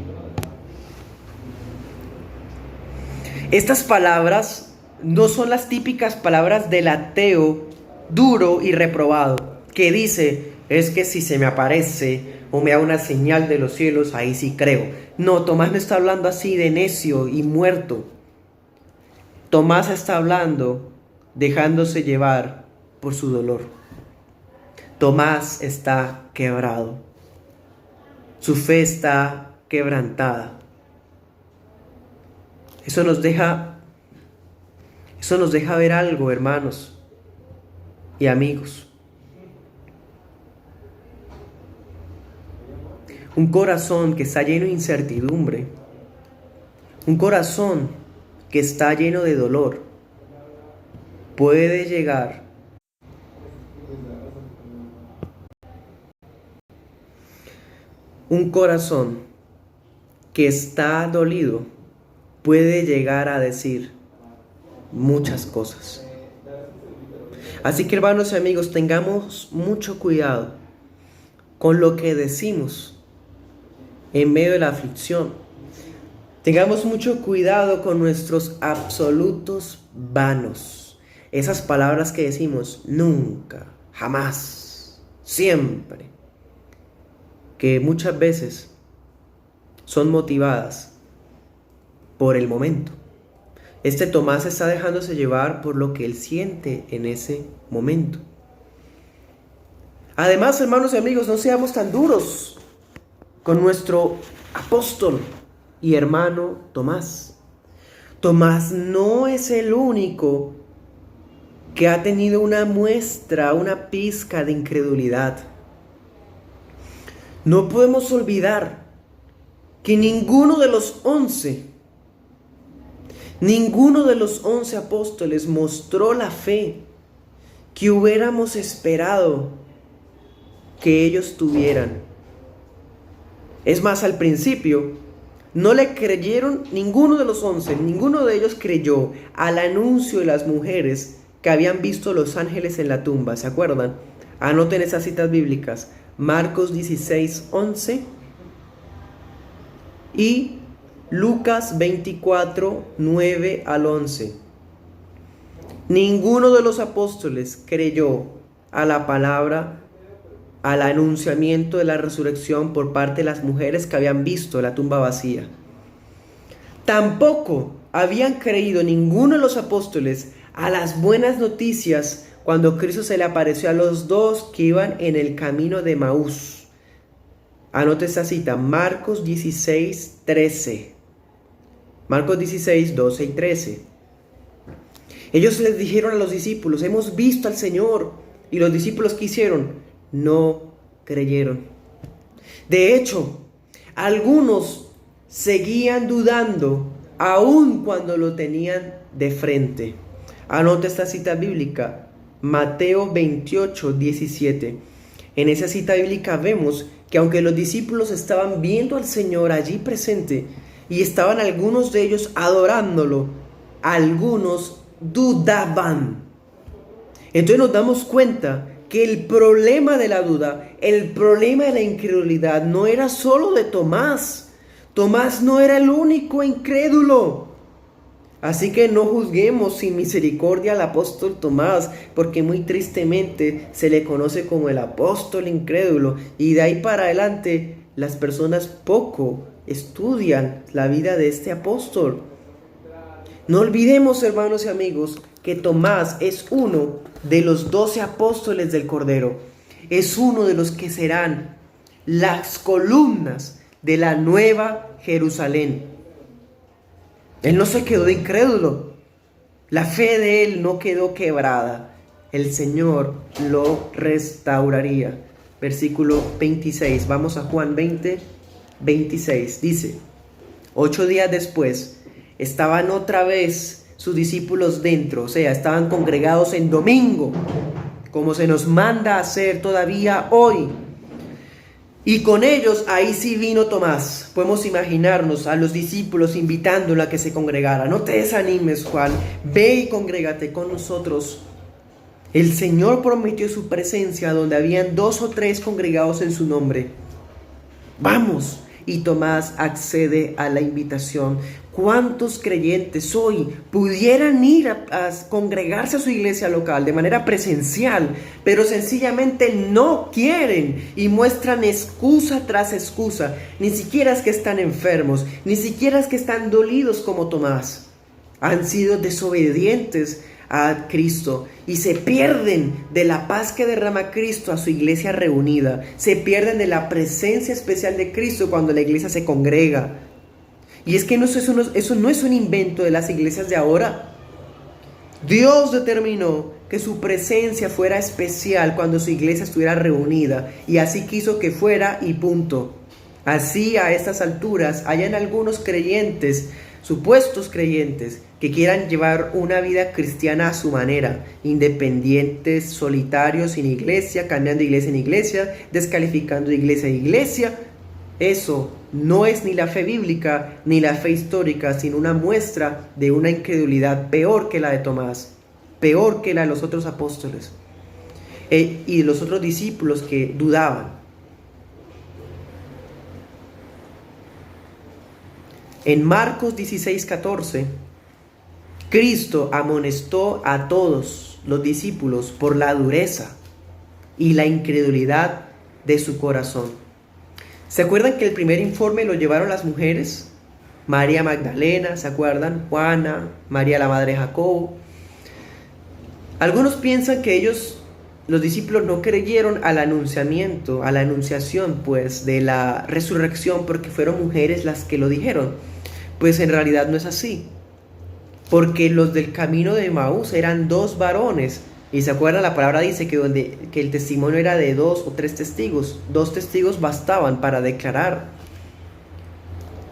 Estas palabras no son las típicas palabras del ateo duro y reprobado, que dice: es que si se me aparece o me da una señal de los cielos, ahí sí creo. No, Tomás no está hablando así de necio y muerto. Tomás está hablando dejándose llevar por su dolor. Tomás está quebrado. Su fe está quebrantada. Eso nos deja ver algo, hermanos y amigos. Un corazón que está lleno de incertidumbre, un corazón que está lleno de dolor, puede llegar un corazón que está dolido puede llegar a decir muchas cosas. Así que, hermanos y amigos, tengamos mucho cuidado con lo que decimos en medio de la aflicción. Tengamos mucho cuidado con nuestros absolutos vanos. Esas palabras que decimos: nunca, jamás, siempre, que muchas veces son motivadas por el momento, Tomás está dejándose llevar por lo que él siente en ese momento. Además, hermanos y amigos, no seamos tan duros con nuestro apóstol y hermano Tomás. Tomás no es el único que ha tenido una muestra, una pizca de incredulidad. No podemos olvidar que ninguno de los 11 apóstoles mostró la fe que hubiéramos esperado que ellos tuvieran. Es más, al principio no le creyeron ninguno de los 11, ninguno de ellos creyó al anuncio de las mujeres que habían visto los ángeles en la tumba. ¿Se acuerdan? Anoten esas citas bíblicas. Marcos 16, 11 y Lucas 24, 9 al 11. Ninguno de los apóstoles creyó a la palabra, al anunciamiento de la resurrección por parte de las mujeres que habían visto la tumba vacía. Tampoco habían creído ninguno de los apóstoles a las buenas noticias cuando Cristo se le apareció a los dos que iban en el camino de Emaús. Anote esta cita, Marcos 16, 13. Marcos 16, 12 y 13. Ellos les dijeron a los discípulos: hemos visto al Señor. Y los discípulos, ¿qué hicieron? No creyeron. De hecho, algunos seguían dudando aun cuando lo tenían de frente. Anote esta cita bíblica, Mateo 28, 17. En esa cita bíblica vemos que aunque los discípulos estaban viendo al Señor allí presente y estaban algunos de ellos adorándolo, algunos dudaban. Entonces nos damos cuenta que el problema de la duda, el problema de la incredulidad no era solo de Tomás. Tomás no era el único incrédulo. Así que no juzguemos sin misericordia al apóstol Tomás, porque muy tristemente se le conoce como el apóstol incrédulo, y de ahí para adelante las personas poco estudian la vida de este apóstol. No olvidemos, hermanos y amigos, que Tomás es uno de los 12 apóstoles del Cordero. Es uno de los que serán las columnas de la nueva Jerusalén. Él no se quedó de incrédulo. La fe de él no quedó quebrada. El Señor lo restauraría. Versículo 26. Vamos a Juan 20, 26. Dice: 8 días después, estaban otra vez sus discípulos dentro, o sea, estaban congregados en domingo, como se nos manda hacer todavía hoy. Y con ellos, ahí sí vino Tomás. Podemos imaginarnos a los discípulos invitándolo a que se congregara. No te desanimes, Juan, ve y congrégate con nosotros. El Señor prometió su presencia donde habían 2 o 3 congregados en su nombre. Vamos. Y Tomás accede a la invitación. ¿Cuántos creyentes hoy pudieran ir a congregarse a su iglesia local de manera presencial, pero sencillamente no quieren y muestran excusa tras excusa? Ni siquiera es que están enfermos, ni siquiera es que están dolidos como Tomás. Han sido desobedientes a Cristo y se pierden de la paz que derrama Cristo a su iglesia reunida. Se pierden de la presencia especial de Cristo cuando la iglesia se congrega. Y es que eso no es un invento de las iglesias de ahora. Dios determinó que su presencia fuera especial cuando su iglesia estuviera reunida, y así quiso que fuera, y punto. Así, a estas alturas, hayan algunos creyentes, supuestos creyentes, que quieran llevar una vida cristiana a su manera, independientes, solitarios, sin iglesia, cambiando de iglesia en iglesia, descalificando de iglesia en iglesia. Eso no es ni la fe bíblica ni la fe histórica, sino una muestra de una incredulidad peor que la de Tomás, peor que la de los otros apóstoles y los otros discípulos que dudaban. En Marcos 16:14, Cristo amonestó a todos los discípulos por la dureza y la incredulidad de su corazón. ¿Se acuerdan que el primer informe lo llevaron las mujeres? María Magdalena, ¿se acuerdan? Juana, María la madre de Jacobo. Algunos piensan que los discípulos no creyeron al anunciamiento, a la anunciación, pues, de la resurrección porque fueron mujeres las que lo dijeron. Pues en realidad no es así, porque los del camino de Emaús eran 2 varones, y se acuerdan, la palabra dice que el testimonio era de 2 o 3 testigos. 2 testigos bastaban para declarar.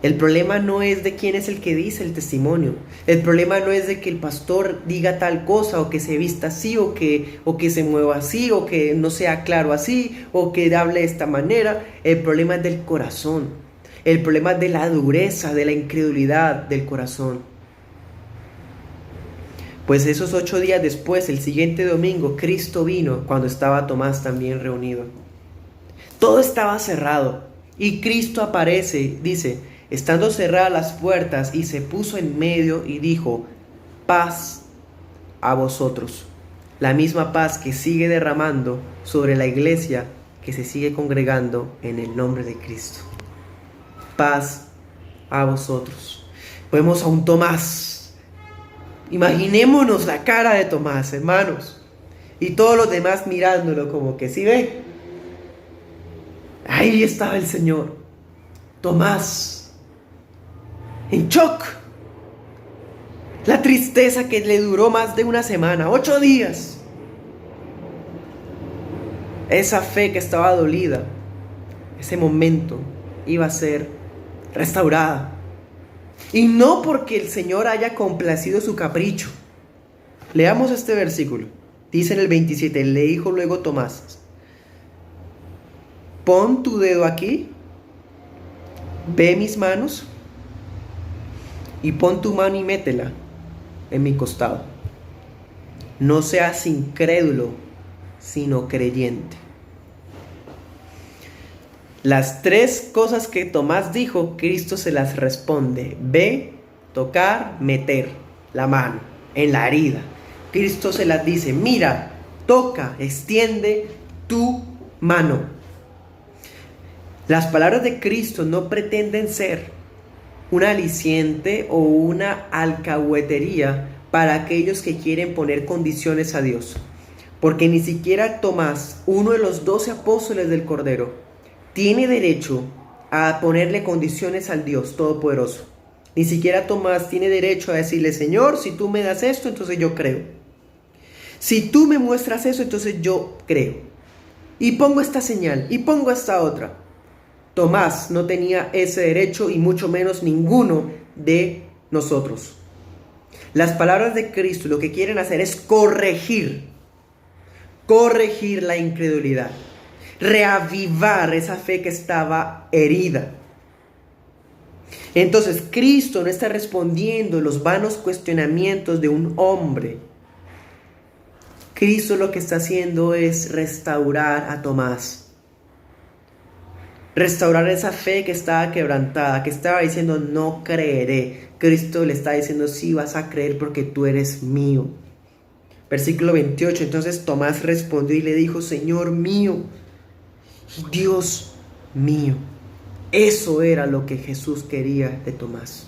El problema no es de quién es el que dice el testimonio. El problema no es de que el pastor diga tal cosa, o que se vista así, o que se mueva así, o que no sea claro así, o que hable de esta manera. El problema es del corazón. El problema es de la dureza, de la incredulidad del corazón. Pues esos 8 días después, el siguiente domingo, Cristo vino cuando estaba Tomás también reunido. Todo estaba cerrado y Cristo aparece, dice, estando cerradas las puertas, y se puso en medio y dijo: paz a vosotros. La misma paz que sigue derramando sobre la iglesia que se sigue congregando en el nombre de Cristo. Paz a vosotros. Vemos a un Tomás. Imaginémonos la cara de Tomás, hermanos, y todos los demás mirándolo como que, ¿sí ve? Ahí estaba el Señor. Tomás, en shock. La tristeza que le duró más de una semana, 8 días. Esa fe que estaba dolida, ese momento iba a ser restaurada. Y no porque el Señor haya complacido su capricho. Leamos este versículo. Dice en el 27, le dijo luego Tomás: pon tu dedo aquí, ve mis manos, y pon tu mano y métela en mi costado. No seas incrédulo, sino creyente. Las 3 cosas que Tomás dijo, Cristo se las responde: ve, tocar, meter la mano en la herida. Cristo se las dice: mira, toca, extiende tu mano. Las palabras de Cristo no pretenden ser un aliciente o una alcahuetería para aquellos que quieren poner condiciones a Dios. Porque ni siquiera Tomás, uno de los 12 apóstoles del Cordero, tiene derecho a ponerle condiciones al Dios Todopoderoso. Ni siquiera Tomás tiene derecho a decirle: Señor, si tú me das esto, entonces yo creo. Si tú me muestras eso, entonces yo creo. Y pongo esta señal, y pongo esta otra. Tomás no tenía ese derecho, y mucho menos ninguno de nosotros. Las palabras de Cristo lo que quieren hacer es corregir la incredulidad. Reavivar esa fe que estaba herida. Entonces Cristo no está respondiendo los vanos cuestionamientos de un hombre. Cristo lo que está haciendo es restaurar a Tomás. Restaurar esa fe que estaba quebrantada, que estaba diciendo: no creeré. Cristo le está diciendo: sí, vas a creer porque tú eres mío. Versículo 28, entonces Tomás respondió y le dijo: Señor mío, Dios mío. Eso era lo que Jesús quería de Tomás.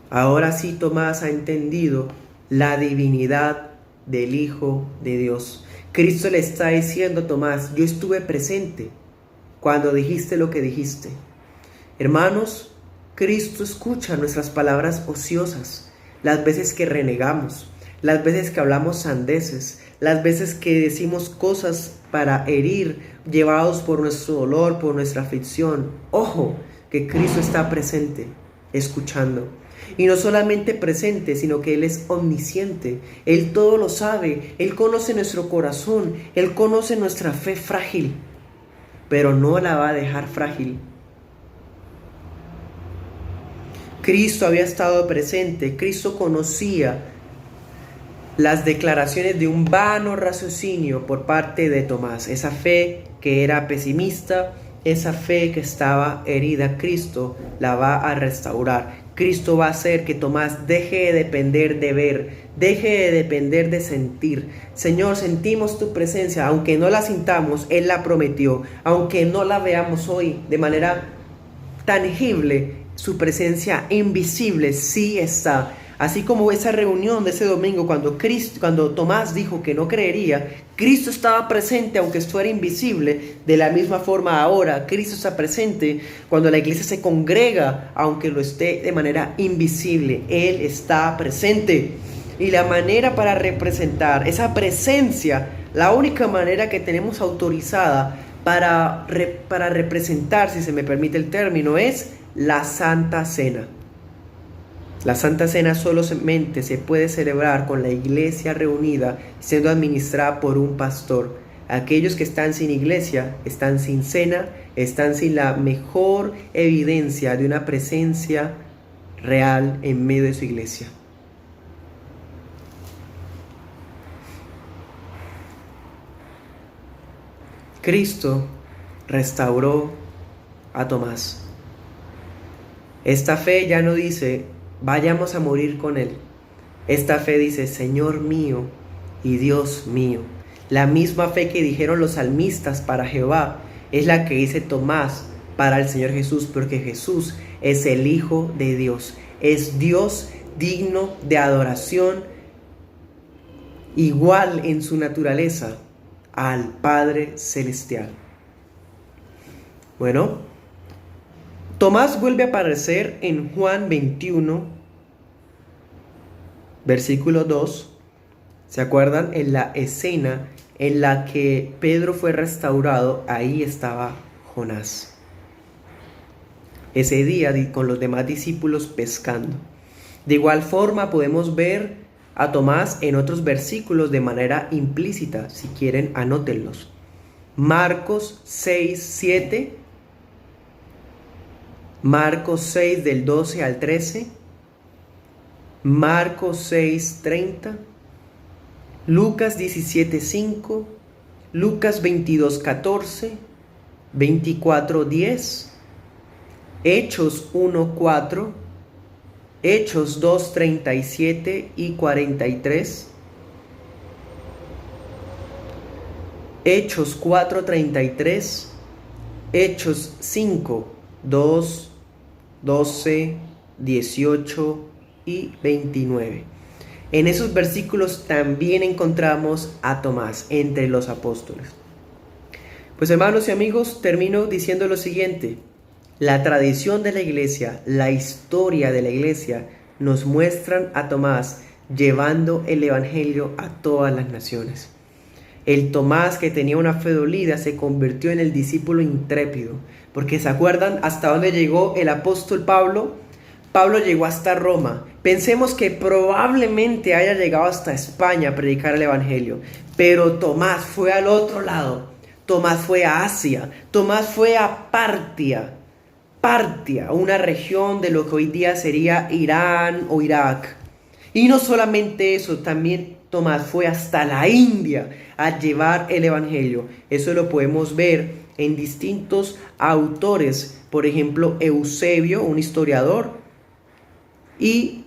Ahora sí Tomás ha entendido la divinidad del Hijo de Dios. Cristo le está diciendo a Tomás: yo estuve presente cuando dijiste lo que dijiste. Hermanos, Cristo escucha nuestras palabras ociosas, las veces que renegamos, las veces que hablamos sandeces, las veces que decimos cosas para herir, llevados por nuestro dolor, por nuestra aflicción. Ojo, que Cristo está presente, escuchando. Y no solamente presente, sino que Él es omnisciente. Él todo lo sabe. Él conoce nuestro corazón. Él conoce nuestra fe frágil. Pero no la va a dejar frágil. Cristo había estado presente. Cristo conocía las declaraciones de un vano raciocinio por parte de Tomás. Esa fe que era pesimista, esa fe que estaba herida, Cristo la va a restaurar. Cristo va a hacer que Tomás deje de depender de ver, deje de depender de sentir. Señor, sentimos tu presencia, aunque no la sintamos, Él la prometió. Aunque no la veamos hoy de manera tangible, su presencia invisible sí está. Así como esa reunión de ese domingo cuando Tomás dijo que no creería, Cristo estaba presente aunque esto era invisible. De la misma forma ahora, Cristo está presente cuando la iglesia se congrega, aunque lo esté de manera invisible. Él está presente. Y la manera para representar esa presencia, la única manera que tenemos autorizada para representar, si se me permite el término, es la Santa Cena. La Santa Cena solamente se puede celebrar con la iglesia reunida, siendo administrada por un pastor. Aquellos que están sin iglesia, están sin cena, están sin la mejor evidencia de una presencia real en medio de su iglesia. Cristo restauró a Tomás. Esta fe ya no dice, vayamos a morir con él. Esta fe dice, Señor mío y Dios mío. La misma fe que dijeron los salmistas para Jehová es la que dice Tomás para el Señor Jesús, porque Jesús es el Hijo de Dios. Es Dios digno de adoración, igual en su naturaleza al Padre Celestial. Bueno, Tomás vuelve a aparecer en Juan 21, versículo 2. ¿Se acuerdan? En la escena en la que Pedro fue restaurado, ahí estaba Jonás. Ese día con los demás discípulos pescando. De igual forma podemos ver a Tomás en otros versículos de manera implícita. Si quieren, anótenlos. Marcos 6, 7. Marcos 6 del 12 al 13. Marcos 6, 30. Lucas 17, 5. Lucas 22, 14. 24, 10. Hechos 1, 4. Hechos 2, 37 y 43. Hechos 4, 33. Hechos 5, 2, 12, 18 y 29. En esos versículos también encontramos a Tomás entre los apóstoles. Pues hermanos y amigos, termino diciendo lo siguiente. La tradición de la iglesia, la historia de la iglesia, nos muestran a Tomás llevando el evangelio a todas las naciones. El Tomás que tenía una fe dolida se convirtió en el discípulo intrépido, porque ¿se acuerdan hasta dónde llegó el apóstol Pablo? Pablo llegó hasta Roma. Pensemos que probablemente haya llegado hasta España a predicar el evangelio, pero Tomás fue al otro lado. Tomás fue a Asia, Tomás fue a Partia, una región de lo que hoy día sería Irán o Irak. Y no solamente eso, también Tomás fue hasta la India a llevar el evangelio. Eso lo podemos ver en distintos autores, por ejemplo Eusebio, un historiador, y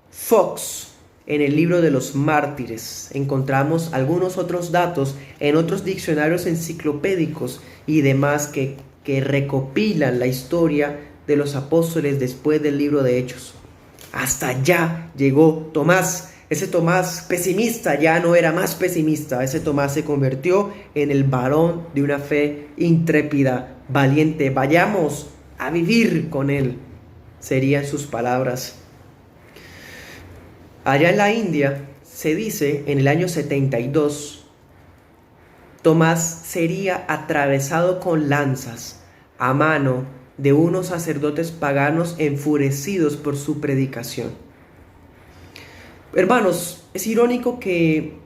Fox en el libro de los mártires. Encontramos algunos otros datos en otros diccionarios enciclopédicos y demás que recopilan la historia de los apóstoles después del libro de Hechos. Hasta allá llegó Tomás. Ese Tomás pesimista ya no era más pesimista. Ese Tomás se convirtió en el varón de una fe intrépida, valiente. Vayamos a vivir con él, serían sus palabras. Allá en la India se dice, en el año 72, Tomás sería atravesado con lanzas a mano de unos sacerdotes paganos enfurecidos por su predicación. Hermanos, es irónico que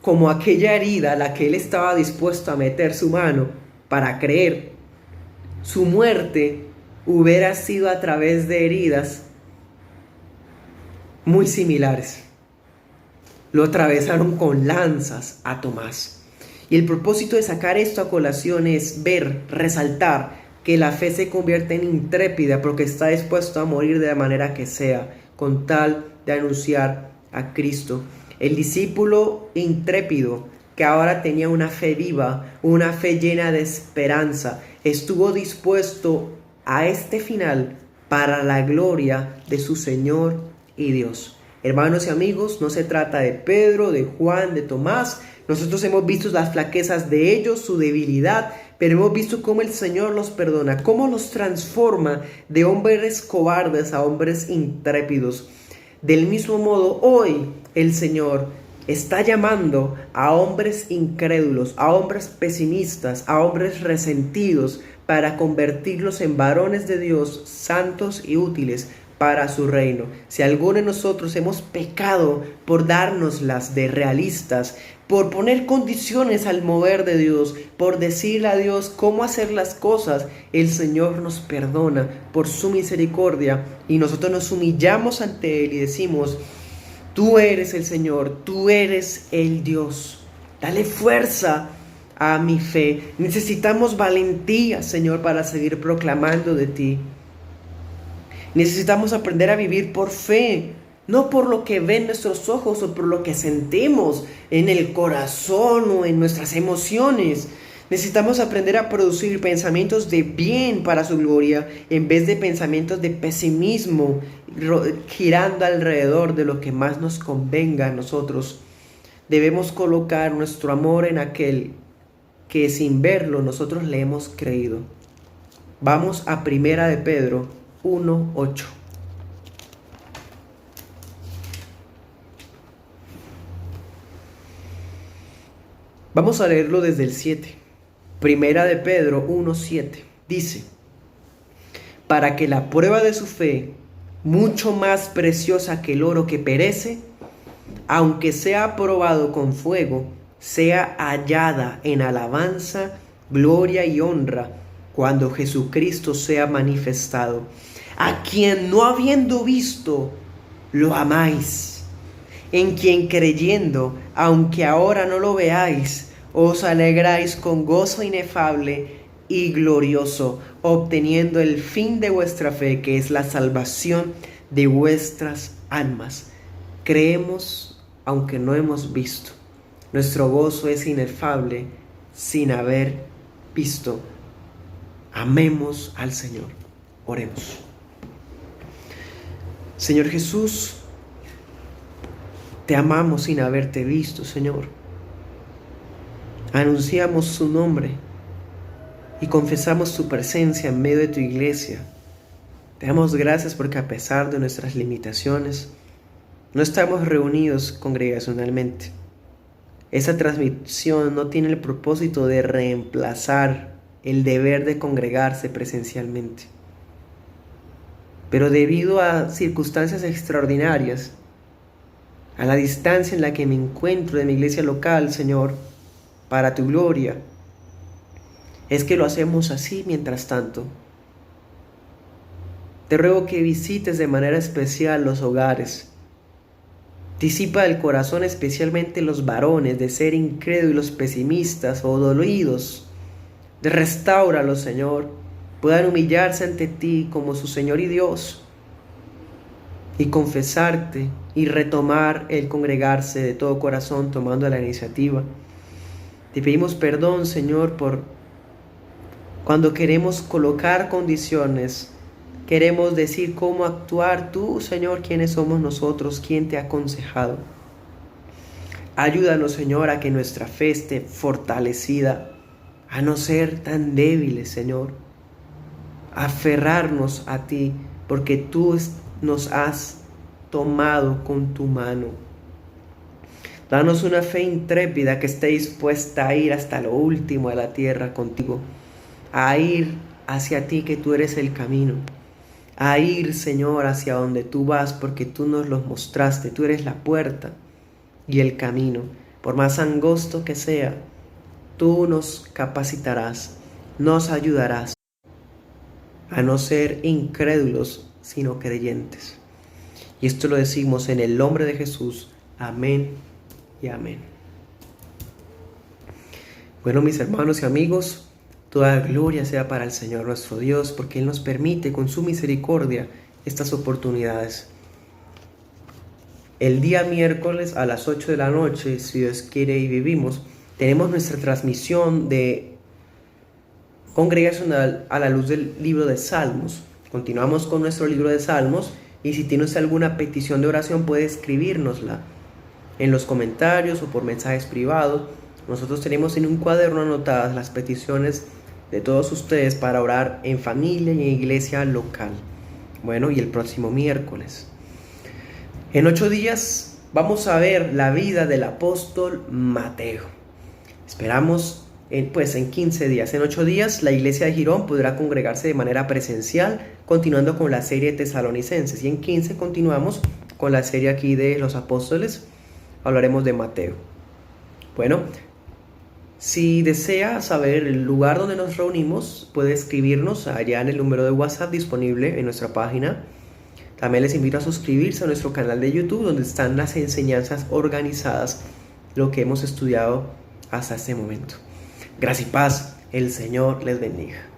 como aquella herida a la que él estaba dispuesto a meter su mano para creer, su muerte hubiera sido a través de heridas muy similares. Lo atravesaron con lanzas a Tomás. Y el propósito de sacar esto a colación es ver, resaltar que la fe se convierte en intrépida porque está dispuesto a morir de la manera que sea, con tal de anunciar a Cristo. El discípulo intrépido que ahora tenía una fe viva, una fe llena de esperanza, estuvo dispuesto a este final para la gloria de su Señor y Dios. Hermanos y amigos, no se trata de Pedro, de Juan, de Tomás. Nosotros hemos visto las flaquezas de ellos, su debilidad, pero hemos visto cómo el Señor los perdona, cómo los transforma de hombres cobardes a hombres intrépidos. Del mismo modo, hoy el Señor está llamando a hombres incrédulos, a hombres pesimistas, a hombres resentidos, para convertirlos en varones de Dios, santos y útiles para su reino. Si alguno de nosotros hemos pecado por dárnoslas de realistas, por poner condiciones al mover de Dios, por decirle a Dios cómo hacer las cosas, el Señor nos perdona por su misericordia y nosotros nos humillamos ante Él y decimos: tú eres el Señor, tú eres el Dios. Dale fuerza a mi fe. Necesitamos valentía, Señor, para seguir proclamando de ti. Necesitamos aprender a vivir por fe, no por lo que ven nuestros ojos o por lo que sentimos en el corazón o en nuestras emociones. Necesitamos aprender a producir pensamientos de bien para su gloria en vez de pensamientos de pesimismo girando alrededor de lo que más nos convenga a nosotros. Debemos colocar nuestro amor en aquel que sin verlo nosotros le hemos creído. Vamos a Primera de Pedro 1:8. Vamos a leerlo desde el 7. Primera de Pedro 1:7. Dice: para que la prueba de su fe, mucho más preciosa que el oro que perece, aunque sea probado con fuego, sea hallada en alabanza, gloria y honra cuando Jesucristo sea manifestado, a quien no habiendo visto, lo amáis, en quien creyendo, aunque ahora no lo veáis, os alegráis con gozo inefable y glorioso, obteniendo el fin de vuestra fe, que es la salvación de vuestras almas. Creemos aunque no hemos visto. Nuestro gozo es inefable sin haber visto. Amemos al Señor. Oremos. Señor Jesús, te amamos sin haberte visto, Señor. Anunciamos su nombre y confesamos tu presencia en medio de tu iglesia. Te damos gracias porque a pesar de nuestras limitaciones, no estamos reunidos congregacionalmente. Esa transmisión no tiene el propósito de reemplazar el deber de congregarse presencialmente. Pero debido a circunstancias extraordinarias, a la distancia en la que me encuentro de mi iglesia local, Señor, para tu gloria, es que lo hacemos así mientras tanto. Te ruego que visites de manera especial los hogares. Disipa del corazón especialmente los varones de ser incrédulos, pesimistas o dolidos. Restáuralos, Señor, puedan humillarse ante ti como su Señor y Dios y confesarte y retomar el congregarse de todo corazón tomando la iniciativa. Te pedimos perdón, Señor, por cuando queremos colocar condiciones, queremos decir cómo actuar. Tú, Señor, ¿quiénes somos nosotros? ¿Quién te ha aconsejado? Ayúdanos, Señor, a que nuestra fe esté fortalecida, a no ser tan débiles, Señor, a aferrarnos a ti, porque tú nos has tomado con tu mano. Danos una fe intrépida que esté dispuesta a ir hasta lo último de la tierra contigo, a ir hacia ti, que tú eres el camino, a ir, Señor, hacia donde tú vas, porque tú nos los mostraste. Tú eres la puerta y el camino. Por más angosto que sea, tú nos capacitarás, nos ayudarás a no ser incrédulos, sino creyentes. Y esto lo decimos en el nombre de Jesús. Amén y amén. Bueno, mis hermanos y amigos, toda gloria sea para el Señor nuestro Dios, porque Él nos permite con su misericordia estas oportunidades. El día miércoles a las 8 de la noche, si Dios quiere y vivimos, tenemos nuestra transmisión de congregacional a la luz del libro de Salmos. Continuamos con nuestro libro de Salmos y si tienes alguna petición de oración puedes escribírnosla en los comentarios o por mensajes privados. Nosotros tenemos en un cuaderno anotadas las peticiones de todos ustedes para orar en familia y en iglesia local. Bueno, y el próximo miércoles. En 8 días vamos a ver la vida del apóstol Mateo. Esperamos en 15 días. En 8 días la iglesia de Girón podrá congregarse de manera presencial, continuando con la serie de Tesalonicenses. Y en 15 continuamos con la serie aquí de los apóstoles. Hablaremos de Mateo. Bueno, si desea saber el lugar donde nos reunimos, puede escribirnos allá en el número de WhatsApp disponible en nuestra página. También les invito a suscribirse a nuestro canal de YouTube, donde están las enseñanzas organizadas, lo que hemos estudiado hasta este momento. Gracia y paz, el Señor les bendiga.